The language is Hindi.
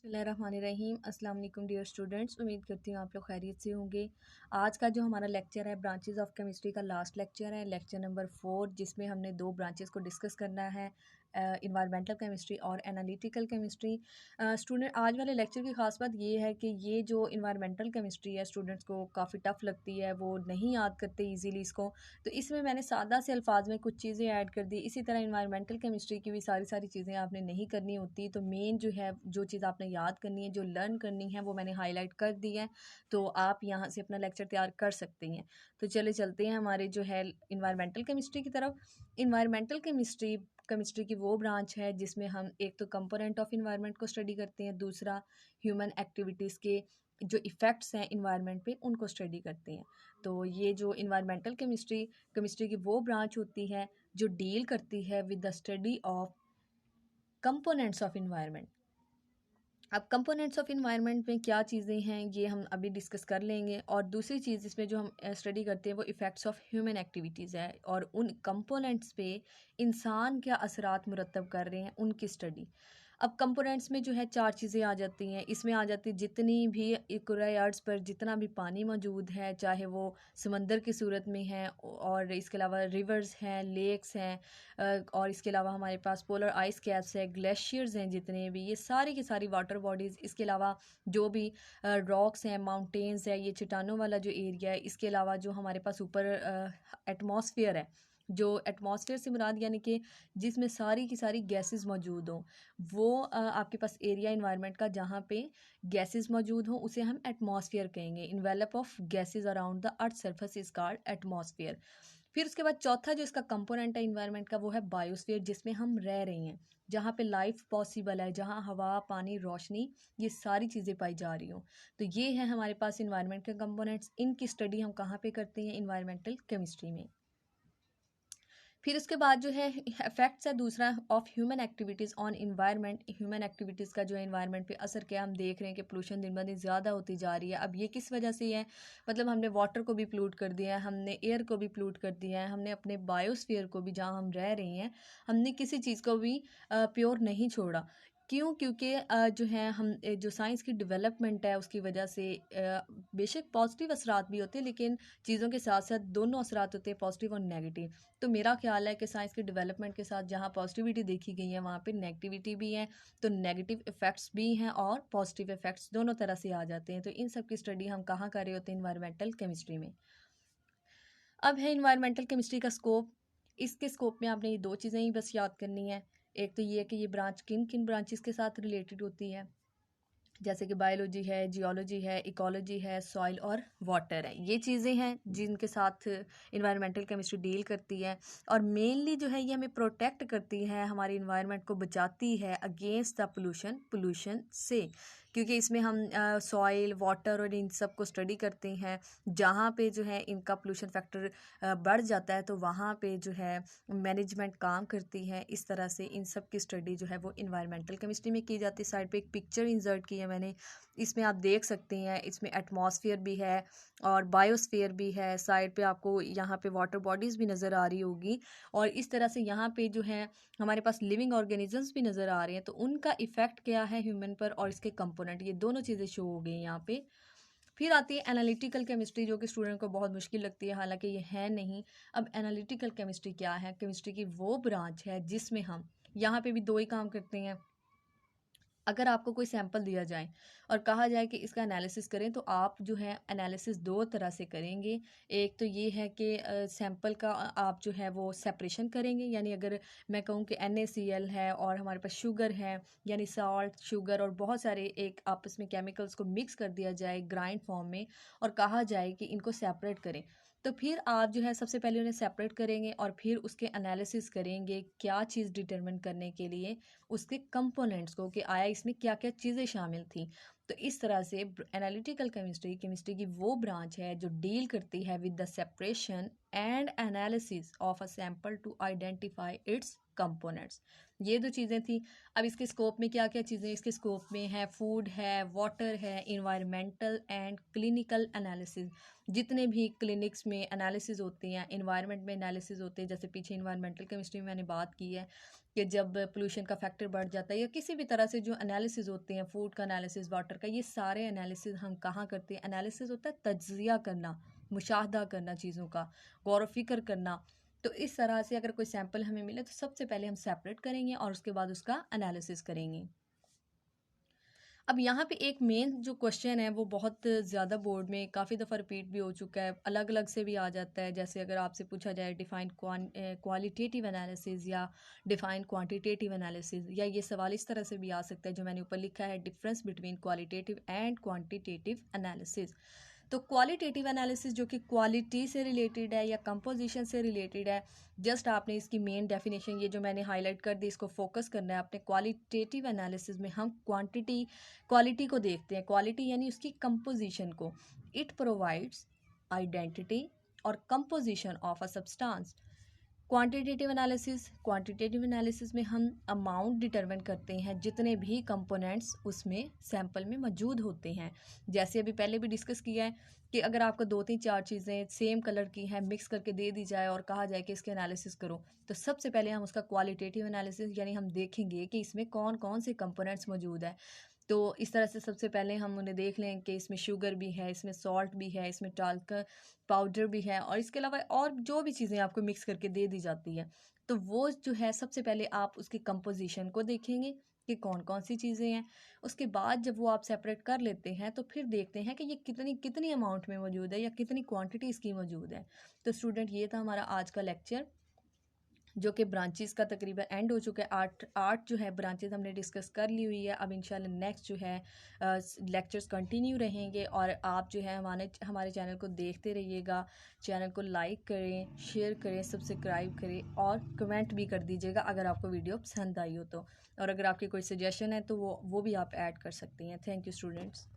बिस्मिल्लाहिर्रहमानिर्रहीम। अस्सलाम वालेकुम डियर स्टूडेंट्स, उम्मीद करती हूँ आप लोग खैरियत से होंगे। आज का जो हमारा लेक्चर है ब्रांचेस ऑफ केमिस्ट्री का लास्ट लेक्चर है, लेक्चर नंबर 4, जिसमें हमने दो ब्रांचेस को डिस्कस करना है, इन्वायरमेंटल केमिस्ट्री और एनालिटिकल केमिस्ट्री। स्टूडेंट, आज वाले लेक्चर की ख़ास बात ये है कि ये जो इन्वायरमेंटल केमिस्ट्री है स्टूडेंट्स को काफ़ी टफ़ लगती है, वो नहीं याद करते ईजीली इसको, तो इसमें मैंने सादा से अल्फाज में कुछ चीज़ें ऐड कर दी। इसी तरह इन्वायरमेंटल केमिस्ट्री की भी सारी सारी चीज़ें आपने नहीं करनी होती, तो मेन जो है जो चीज़ आपने याद करनी है, जो लर्न करनी है, वो मैंने हाईलाइट कर दी है, तो आप यहाँ से अपना लेक्चर तैयार कर सकती हैं। तो चले चलते हैं हमारे जो है इन्वायरमेंटल केमिस्ट्री की तरफ। इन्वायरमेंटल केमिस्ट्री की वो ब्रांच है जिसमें हम एक तो कंपोनेंट ऑफ इन्वायरमेंट को स्टडी करते हैं, दूसरा ह्यूमन एक्टिविटीज़ के जो इफ़ेक्ट्स हैं इन्वायरमेंट पे उनको स्टडी करते हैं। तो ये जो इन्वायरमेंटल केमिस्ट्री की वो ब्रांच होती है जो डील करती है with the study of components of environment. अब कंपोनेंट्स ऑफ इन्वायरमेंट में क्या चीज़ें हैं ये हम अभी डिस्कस कर लेंगे, और दूसरी चीज़ इसमें जो हम स्टडी करते हैं वो इफ़ेक्ट्स ऑफ ह्यूमन एक्टिविटीज़ है, और उन कंपोनेंट्स पे इंसान क्या असरात मुरतब कर रहे हैं उनकी स्टडी। अब कंपोनेंट्स में जो है चार चीज़ें आ जाती हैं, इसमें आ जाती है जितनी भी कुराए अर्ज़ पर जितना भी पानी मौजूद है, चाहे वो समंदर की सूरत में है, और इसके अलावा रिवर्स हैं, लेक्स हैं, और इसके अलावा हमारे पास पोलर आइस कैप्स है, ग्लेशियर्स हैं, जितने भी ये सारी की सारी वाटर बॉडीज़, इसके अलावा जो भी रॉक्स हैं, माउंटेन्स है, ये चट्टानों वाला जो एरिया है, इसके अलावा जो हमारे पास ऊपर एटमॉस्फेयर है, जो एटमॉस्फेयर से मुराद यानी कि जिसमें सारी की सारी गैसेस मौजूद हों, वो आपके पास एरिया इन्वायरमेंट का जहाँ पे गैसेस मौजूद हों उसे हम एटमॉस्फेयर कहेंगे। Envelope of gases around the earth surface is called atmosphere. फिर उसके बाद चौथा जो इसका कंपोनेंट है इन्वायरमेंट का वो है बायोस्फीयर, जिसमें हम रह रहे हैं, जहाँ पे लाइफ पॉसिबल है, जहाँ हवा, पानी, रोशनी, ये सारी चीज़ें पाई जा रही हों। तो ये है हमारे पास इन्वायरमेंट के कंपोनेंट्स। इनकी स्टडी हम कहाँ पे करते हैं? इन्वायरमेंटल केमिस्ट्री में। फिर उसके बाद जो है इफेक्ट्स है दूसरा of human activities on environment. Human activities का जो है इन्वायरमेंट पे असर क्या, हम देख रहे हैं कि पोल्यूशन दिन ब दिन ज़्यादा होती जा रही है। अब ये किस वजह से है? मतलब हमने वाटर को भी पोल्यूट कर दिया है, हमने एयर को भी पोल्यूट कर दिया है, हमने अपने बायोस्फीयर को भी, जहाँ हम रह रहे हैं, हमने किसी चीज़ को भी प्योर नहीं छोड़ा। क्यों? क्योंकि जो है हम जो साइंस की डेवलपमेंट है उसकी वजह से बेशक पॉजिटिव असरात भी होते हैं, लेकिन चीज़ों के साथ साथ दोनों असरात होते हैं, पॉजिटिव और नेगेटिव। तो मेरा ख्याल है कि साइंस की डेवलपमेंट के साथ जहाँ पॉजिटिविटी देखी गई है वहाँ पे नेगेटिविटी भी है, तो नेगेटिव इफ़ेक्ट्स भी हैं और पॉजिटिव इफ़ेक्ट्स दोनों तरह से आ जाते हैं। तो इन सब की स्टडी हम कहाँ कर रहे होते हैं? इन्वायरमेंटल केमिस्ट्री में। अब है इन्वायरमेंटल केमिस्ट्री का स्कोप। इसके स्कोप में आपने ये दो चीज़ें ही बस याद करनी है। एक तो ये है कि ये ब्रांच किन किन ब्रांचेस के साथ रिलेटेड होती है, जैसे कि बायोलॉजी है, जियोलॉजी है, इकोलॉजी है, सॉइल और वाटर है। ये चीज़ें हैं जिनके साथ इन्वायरमेंटल केमिस्ट्री डील करती है, और मेनली जो है ये हमें प्रोटेक्ट करती है, हमारी इन्वायरमेंट को बचाती है अगेंस्ट द पोल्यूशन से, क्योंकि इसमें हम सॉइल, वाटर और इन सब को स्टडी करते हैं। जहाँ पे जो है इनका पोल्यूशन फैक्टर बढ़ जाता है तो वहाँ पे जो है मैनेजमेंट काम करती है। इस तरह से इन सब की स्टडी जो है वो इन्वायरमेंटल केमिस्ट्री में की जाती है। साइड पे एक पिक्चर इंसर्ट की है मैंने, इसमें आप देख सकते हैं, इसमें एटमॉस्फेयर भी है और बायोस्फीयर भी है। साइड पे आपको यहाँ पे वाटर बॉडीज़ भी नज़र आ रही होगी, और इस तरह से यहाँ पे जो है हमारे पास लिविंग ऑर्गेनिजम्स भी नज़र आ रहे हैं। तो उनका इफ़ेक्ट क्या है ह्यूमन पर, और इसके कंपोनेंट, ये दोनों चीज़ें शो हो गई यहाँ पे। फिर आती है एनालिटिकल केमिस्ट्री, जो कि स्टूडेंट को बहुत मुश्किल लगती है, हालांकि ये है नहीं। अब एनालिटिकल केमिस्ट्री क्या है? केमिस्ट्री की वो ब्रांच है जिसमें हम यहाँ पे भी दो ही काम करते हैं। अगर आपको कोई सैंपल दिया जाए और कहा जाए कि इसका एनालिसिस करें, तो आप जो है एनालिसिस दो तरह से करेंगे। एक तो ये है कि सैंपल का आप जो है वो सेपरेशन करेंगे, यानी अगर मैं कहूँ कि NaCl है और हमारे पास शुगर है, यानी सॉल्ट, शुगर और बहुत सारे एक आपस में केमिकल्स को मिक्स कर दिया जाए ग्राइंड फॉर्म में, और कहा जाए कि इनको सेपरेट करें, तो फिर आप जो है सबसे पहले उन्हें सेपरेट करेंगे और फिर उसके एनालिसिस करेंगे, क्या चीज़ डिटरमिन करने के लिए उसके कंपोनेंट्स को, कि आया इसमें क्या क्या चीज़ें शामिल थी। तो इस तरह से एनालिटिकल केमिस्ट्री की वो ब्रांच है जो डील करती है with the separation and analysis of a sample to identify its components. ये दो चीज़ें थी। अब इसके स्कोप में क्या क्या चीज़ें इसके स्कोप में है? फूड है, वाटर है, इन्वायरमेंटल एंड क्लिनिकल एनालिसिस। जितने भी क्लिनिक्स में एनालिसिस होते हैं, इन्वायरमेंट में एनालिसिस होते हैं, जैसे पीछे इन्वायरमेंटल केमिस्ट्री में मैंने बात की है, कि जब पोल्यूशन का फैक्टर बढ़ जाता है या किसी भी तरह से जो एनालिसिस होते हैं, फूड का एनालिसिस, वाटर का, ये सारे एनालिसिस हम कहाँ करते हैं? एनालिसिस होता है तज्ज़िया करना, मुशाहदा करना चीज़ों का, गौर व फ़िक्र करना। तो इस तरह से अगर कोई सैंपल हमें मिले तो सबसे पहले हम सेपरेट करेंगे और उसके बाद उसका एनालिसिस करेंगे। अब यहाँ पे एक मेन जो क्वेश्चन है वो बहुत ज़्यादा बोर्ड में काफ़ी दफ़ा रिपीट भी हो चुका है, अलग अलग से भी आ जाता है। जैसे अगर आपसे पूछा जाए डिफ़ाइन क्वालिटेटिव एनालिसिस या डिफ़ाइन क्वांटिटेटिव एनालिसिस, या ये सवाल इस तरह से भी आ सकता है जो मैंने ऊपर लिखा है, difference between qualitative and quantitative analysis. तो क्वालिटेटिव एनालिसिस जो कि क्वालिटी से रिलेटेड है या कंपोजिशन से रिलेटेड है, जस्ट आपने इसकी मेन डेफिनेशन ये जो मैंने हाईलाइट कर दी इसको फोकस करना है आपने। क्वालिटेटिव एनालिसिस में हम क्वालिटी को देखते हैं, क्वालिटी यानी उसकी कंपोजिशन को। इट प्रोवाइड्स आइडेंटिटी और composition of a substance. Quantitative analysis में हम अमाउंट डिटरमिन करते हैं जितने भी कंपोनेंट्स उसमें सैंपल में मौजूद होते हैं। जैसे अभी पहले भी डिस्कस किया है कि अगर आपको 2 3 4 चीज़ें सेम कलर की हैं मिक्स करके दे दी जाए और कहा जाए कि इसके एनालिसिस करो, तो सबसे पहले हम उसका क्वालिटेटिव एनालिसिस यानी हम देखेंगे कि इसमें कौन कौन से कंपोनेंट्स मौजूद हैं। तो इस तरह से सबसे पहले हम उन्हें देख लें कि इसमें शुगर भी है, इसमें सॉल्ट भी है, इसमें टाल्क पाउडर भी है, और इसके अलावा और जो भी चीज़ें आपको मिक्स करके दे दी जाती है, तो वो जो है सबसे पहले आप उसकी कंपोजिशन को देखेंगे कि कौन कौन सी चीज़ें हैं। उसके बाद जब वो आप सेपरेट कर लेते हैं तो फिर देखते हैं कि ये कितनी कितनी अमाउंट में मौजूद है या कितनी क्वांटिटी इसकी मौजूद है। तो स्टूडेंट ये था हमारा आज का लेक्चर, जो कि ब्रांचेस का तकरीबन एंड हो चुका है। आठ जो है ब्रांचेस हमने डिस्कस कर ली हुई है। अब इंशाल्लाह नेक्स्ट जो है लेक्चर्स कंटिन्यू रहेंगे, और आप जो है हमारे चैनल को देखते रहिएगा। चैनल को लाइक करें, शेयर करें, सब्सक्राइब करें और कमेंट भी कर दीजिएगा अगर आपको वीडियो पसंद आई हो तो। और अगर आपकी कोई सजेशन है तो वो भी आप ऐड कर सकती हैं। Thank you students.